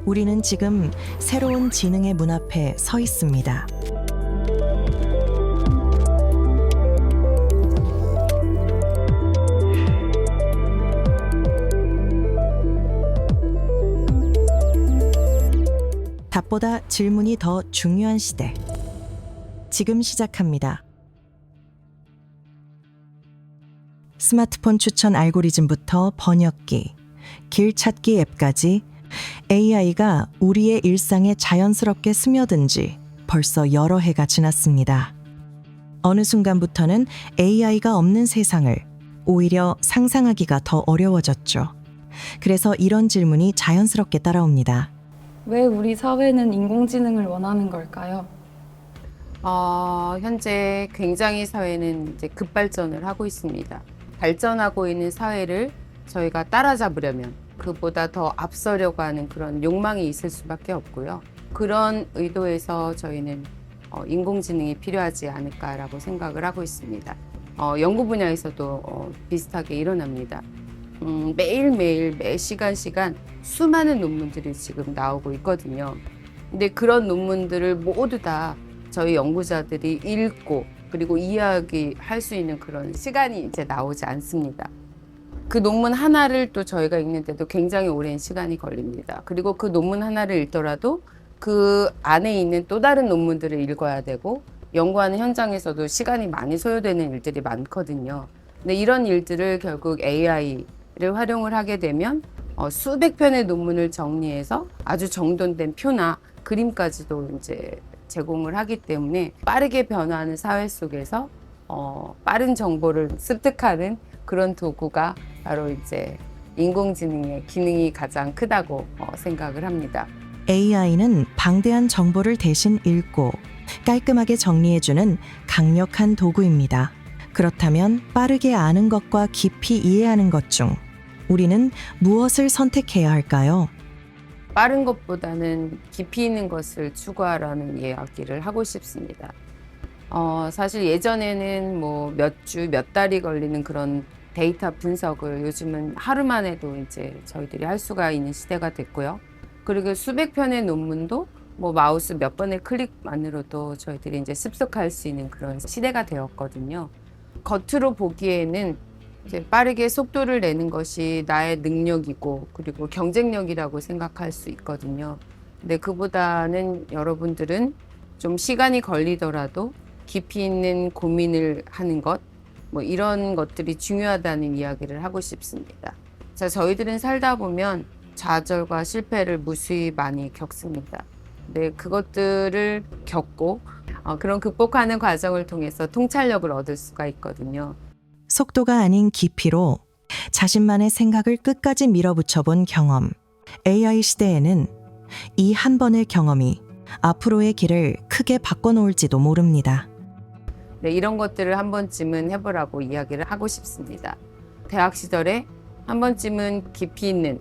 우리는 지금 새로운 지능의 문 앞에 서 있습니다. 답보다 질문이 더 중요한 시대. 지금 시작합니다. 스마트폰 추천 알고리즘부터 번역기, 길 찾기 앱까지 AI가 우리의 일상에 자연스럽게 스며든 지 벌써 여러 해가 지났습니다. 어느 순간부터는 AI가 없는 세상을 오히려 상상하기가 더 어려워졌죠. 그래서 이런 질문이 자연스럽게 따라옵니다. 왜 우리 사회는 인공지능을 원하는 걸까요? 현재 굉장히 사회는 이제 급발전을 하고 있습니다. 발전하고 있는 사회를 저희가 따라잡으려면 그보다 더 앞서려고 하는 그런 욕망이 있을 수밖에 없고요. 그런 의도에서 저희는 인공지능이 필요하지 않을까라고 생각을 하고 있습니다. 연구 분야에서도 비슷하게 일어납니다. 매일매일 매 시간 수많은 논문들이 지금 나오고 있거든요. 근데 그런 논문들을 모두 다 저희 연구자들이 읽고 그리고 이해할 수 있는 그런 시간이 이제 나오지 않습니다. 그 논문 하나를 또 저희가 읽는데도 굉장히 오랜 시간이 걸립니다. 그리고 그 논문 하나를 읽더라도 그 안에 있는 또 다른 논문들을 읽어야 되고 연구하는 현장에서도 시간이 많이 소요되는 일들이 많거든요. 근데 이런 일들을 결국 AI를 활용을 하게 되면 수백 편의 논문을 정리해서 아주 정돈된 표나 그림까지도 이제 제공을 하기 때문에 빠르게 변화하는 사회 속에서 빠른 정보를 습득하는 그런 도구가 바로 이제 인공지능의 기능이 가장 크다고 생각을 합니다. AI는 방대한 정보를 대신 읽고 깔끔하게 정리해주는 강력한 도구입니다. 그렇다면 빠르게 아는 것과 깊이 이해하는 것 중 우리는 무엇을 선택해야 할까요? 빠른 것보다는 깊이 있는 것을 추구하라는 이야기를 하고 싶습니다. 사실 예전에는 뭐 몇 주, 몇 달이 걸리는 그런 데이터 분석을 요즘은 하루 만에도 이제 저희들이 할 수가 있는 시대가 됐고요. 그리고 수백 편의 논문도 뭐 마우스 몇 번의 클릭만으로도 저희들이 이제 습득할 수 있는 그런 시대가 되었거든요. 겉으로 보기에는 이제 빠르게 속도를 내는 것이 나의 능력이고 그리고 경쟁력이라고 생각할 수 있거든요. 근데 그보다는 여러분들은 좀 시간이 걸리더라도 깊이 있는 고민을 하는 것, 뭐 이런 것들이 중요하다는 이야기를 하고 싶습니다. 자, 저희들은 살다 보면 좌절과 실패를 무수히 많이 겪습니다. 근데 그것들을 겪고 그런 극복하는 과정을 통해서 통찰력을 얻을 수가 있거든요. 속도가 아닌 깊이로 자신만의 생각을 끝까지 밀어붙여본 경험. AI 시대에는 이 한 번의 경험이 앞으로의 길을 크게 바꿔놓을지도 모릅니다. 네, 이런 것들을 한 번쯤은 해보라고 이야기를 하고 싶습니다. 대학 시절에 한 번쯤은 깊이 있는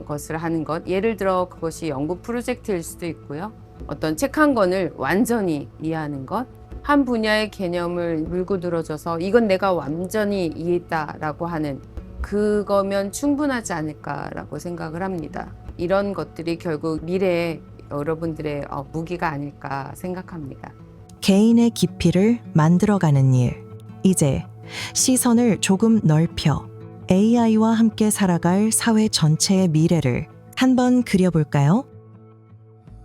것을 하는 것, 예를 들어 그것이 연구 프로젝트일 수도 있고요. 어떤 책 한 권을 완전히 이해하는 것, 한 분야의 개념을 물고 늘어져서 이건 내가 완전히 이해했다라고 하는 그거면 충분하지 않을까라고 생각을 합니다. 이런 것들이 결국 미래의 여러분들의 무기가 아닐까 생각합니다. 개인의 깊이를 만들어가는 일. 이제 시선을 조금 넓혀 AI와 함께 살아갈 사회 전체의 미래를 한번 그려볼까요?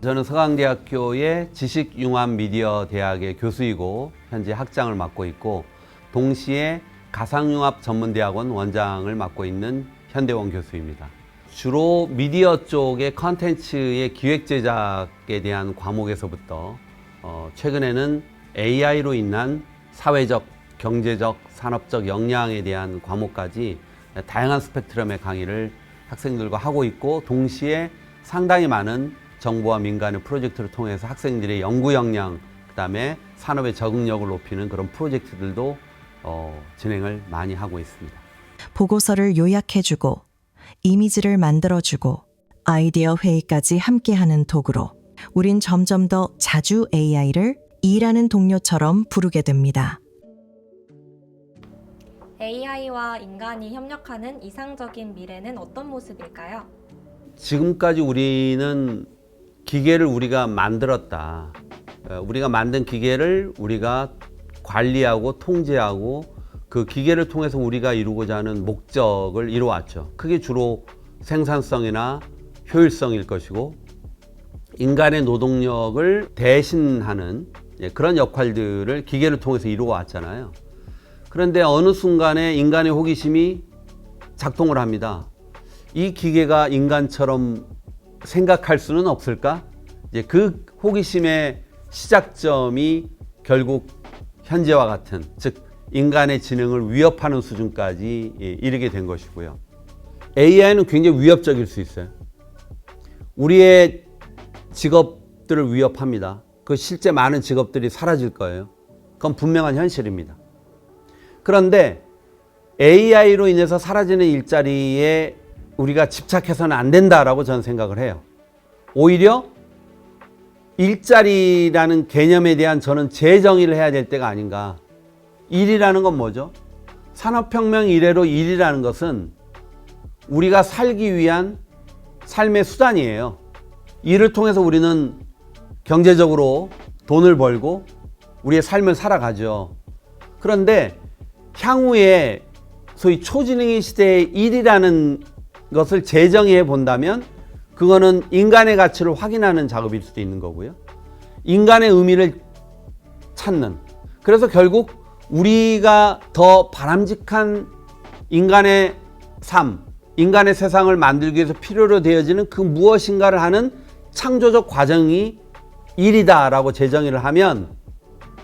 저는 서강대학교의 지식융합미디어대학의 교수이고 현재 학장을 맡고 있고 동시에 가상융합전문대학원 원장을 맡고 있는 현대원 교수입니다. 주로 미디어 쪽의 컨텐츠의 기획 제작에 대한 과목에서부터 최근에는 AI로 인한 사회적, 경제적, 산업적 영향에 대한 과목까지 다양한 스펙트럼의 강의를 학생들과 하고 있고 동시에 상당히 많은 정부와 민간의 프로젝트를 통해서 학생들의 연구 역량, 그다음에 산업의 적응력을 높이는 그런 프로젝트들도 진행을 많이 하고 있습니다. 보고서를 요약해주고 이미지를 만들어주고 아이디어 회의까지 함께하는 도구로 우린 점점 더 자주 AI를 일하는 동료처럼 부르게 됩니다. AI와 인간이 협력하는 이상적인 미래는 어떤 모습일까요? 지금까지 우리는 기계를 우리가 만들었다. 우리가 만든 기계를 우리가 관리하고 통제하고 그 기계를 통해서 우리가 이루고자 하는 목적을 이루어왔죠. 그게 주로 생산성이나 효율성일 것이고 인간의 노동력을 대신하는 그런 역할들을 기계를 통해서 이루어왔잖아요. 그런데 어느 순간에 인간의 호기심이 작동을 합니다. 이 기계가 인간처럼 생각할 수는 없을까? 이제 그 호기심의 시작점이 결국 현재와 같은, 즉 인간의 지능을 위협하는 수준까지 이르게 된 것이고요. AI는 굉장히 위협적일 수 있어요. 우리의 직업들을 위협합니다. 그 실제 많은 직업들이 사라질 거예요. 그건 분명한 현실입니다. 그런데 AI로 인해서 사라지는 일자리에 우리가 집착해서는 안 된다라고 저는 생각을 해요. 오히려 일자리라는 개념에 대한 저는 재정의를 해야 될 때가 아닌가. 일이라는 건 뭐죠? 산업혁명 이래로 일이라는 것은 우리가 살기 위한 삶의 수단이에요. 일을 통해서 우리는 경제적으로 돈을 벌고 우리의 삶을 살아가죠. 그런데 향후에 소위 초지능의 시대의 일이라는 것을 재정의해 본다면 그거는 인간의 가치를 확인하는 작업일 수도 있는 거고요. 인간의 의미를 찾는. 그래서 결국 우리가 더 바람직한 인간의 삶, 인간의 세상을 만들기 위해서 필요로 되어지는 그 무엇인가를 하는 창조적 과정이 일이다라고 재정의를 하면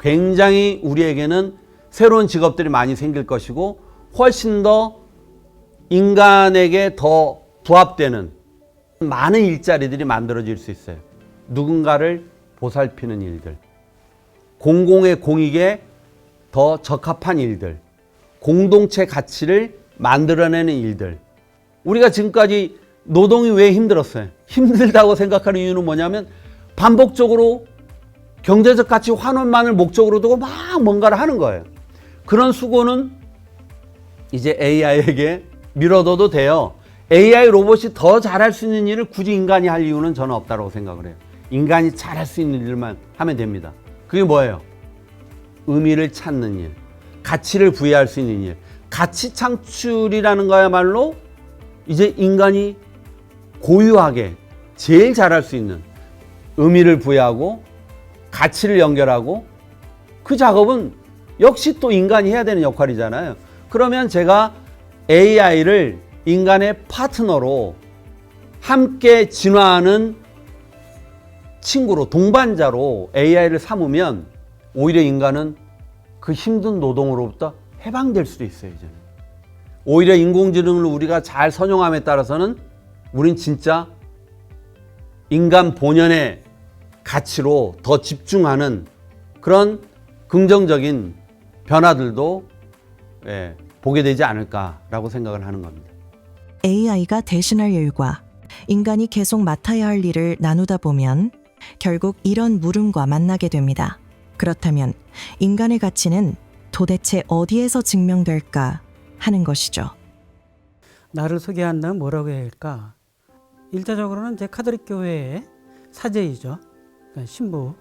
굉장히 우리에게는 새로운 직업들이 많이 생길 것이고 훨씬 더 인간에게 더 부합되는 많은 일자리들이 만들어질 수 있어요. 누군가를 보살피는 일들, 공공의 공익에 더 적합한 일들, 공동체 가치를 만들어내는 일들. 우리가 지금까지 노동이 왜 힘들었어요? 힘들다고 생각하는 이유는 뭐냐면 반복적으로 경제적 가치 환원만을 목적으로 두고 막 뭔가를 하는 거예요. 그런 수고는 이제 AI에게 밀어둬도 돼요. AI 로봇이 더 잘할 수 있는 일을 굳이 인간이 할 이유는 저는 없다고 생각을 해요. 인간이 잘할 수 있는 일만 하면 됩니다. 그게 뭐예요? 의미를 찾는 일, 가치를 부여할 수 있는 일. 가치 창출이라는 거야말로 이제 인간이 고유하게 제일 잘할 수 있는 의미를 부여하고 가치를 연결하고 그 작업은 역시 또 인간이 해야 되는 역할이잖아요. 그러면 제가 AI를 인간의 파트너로 함께 진화하는 친구로, 동반자로 AI를 삼으면 오히려 인간은 그 힘든 노동으로부터 해방될 수도 있어요. 이제는. 오히려 인공지능을 우리가 잘 선용함에 따라서는 우린 진짜 인간 본연의 가치로 더 집중하는 그런 긍정적인 변화들도 보게 되지 않을까라고 생각을 하는 겁니다. AI가 대신할 일과 인간이 계속 맡아야 할 일을 나누다 보면 결국 이런 물음과 만나게 됩니다. 그렇다면 인간의 가치는 도대체 어디에서 증명될까 하는 것이죠. 나를 소개한다면 뭐라고 해야 할까? 일차적으로는 제 카톨릭 교회의 사제이죠. 그러니까 신부.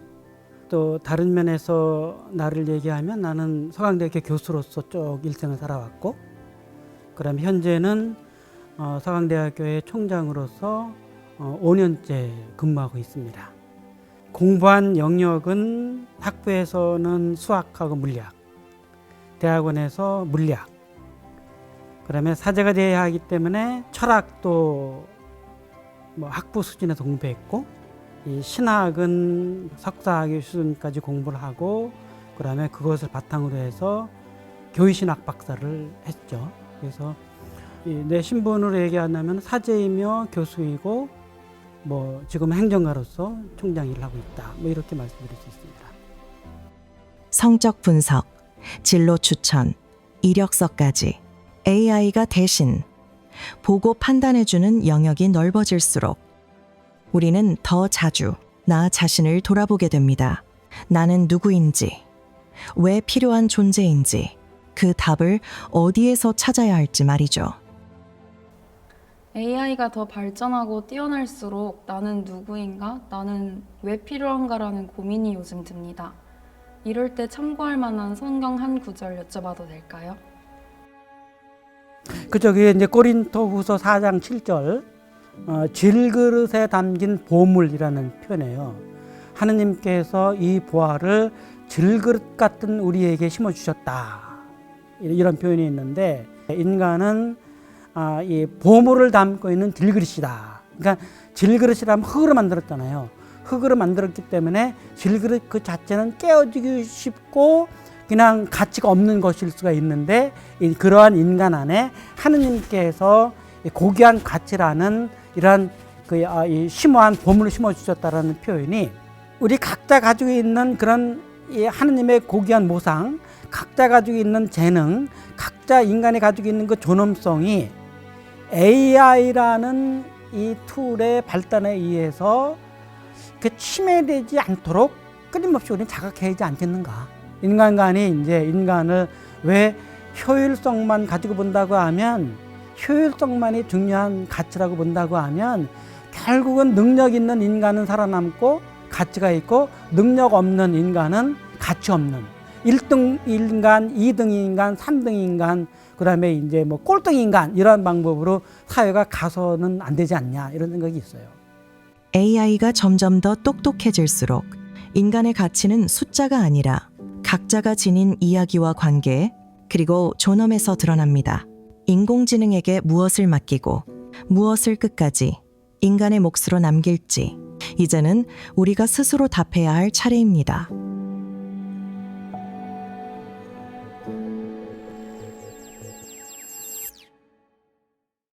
또 다른 면에서 나를 얘기하면 나는 서강대학교 교수로서 쭉 일생을 살아왔고, 그다음 현재는 서강대학교의 총장으로서 5년째 근무하고 있습니다. 공부한 영역은 학부에서는 수학하고 물리학, 대학원에서 물리학, 그다음에 사제가 되어야 하기 때문에 철학도 학부 수준에서 공부했고, 이 신학은 석사학위 수준까지 공부를 하고, 그다음에 그것을 바탕으로 해서 교의신학 박사를 했죠. 그래서 내 신분으로 얘기하자면 사제이며 교수이고 지금 행정가로서 총장 일을 하고 있다. 이렇게 말씀드릴 수 있습니다. 성적 분석, 진로 추천, 이력서까지 AI가 대신 보고 판단해주는 영역이 넓어질수록 우리는 더 자주 나 자신을 돌아보게 됩니다. 나는 누구인지, 왜 필요한 존재인지, 그 답을 어디에서 찾아야 할지 말이죠. AI가 더 발전하고 뛰어날수록 나는 누구인가? 나는 왜 필요한가라는 고민이 요즘 듭니다. 이럴 때 참고할 만한 성경 한 구절 여쭤봐도 될까요? 그쪽에 이제 고린토후서 4장 7절 질그릇에 담긴 보물이라는 표현이에요. 하느님께서 이 보화를 질그릇 같은 우리에게 심어주셨다. 이런 표현이 있는데 인간은 이 보물을 담고 있는 질그릇이다. 그러니까 질그릇이라면 흙으로 만들었잖아요. 흙으로 만들었기 때문에 질그릇 그 자체는 깨어지기 쉽고 그냥 가치가 없는 것일 수가 있는데 그러한 인간 안에 하느님께서 고귀한 가치라는 이러한 이 심오한 보물을 심어주셨다라는 표현이 우리 각자 가지고 있는 그런 이 하느님의 고귀한 모상, 각자 가지고 있는 재능, 각자 인간이 가지고 있는 그 존엄성이 AI라는 이 툴의 발달에 의해서 그 침해되지 않도록 끊임없이 우리는 자각해야 하지 않겠는가. 인간관이 이제 인간을 왜 효율성만 가지고 본다고 하면 효율성만이 중요한 가치라고 본다고 하면 결국은 능력 있는 인간은 살아남고 가치가 있고 능력 없는 인간은 가치 없는 1등 인간, 2등 인간, 3등 인간, 그 다음에 이제 뭐 꼴등 인간 이런 방법으로 사회가 가서는 안 되지 않냐 이런 생각이 있어요. AI가 점점 더 똑똑해질수록 인간의 가치는 숫자가 아니라 각자가 지닌 이야기와 관계 그리고 존엄에서 드러납니다. 인공지능에게 무엇을 맡기고 무엇을 끝까지 인간의 몫으로 남길지 이제는 우리가 스스로 답해야 할 차례입니다.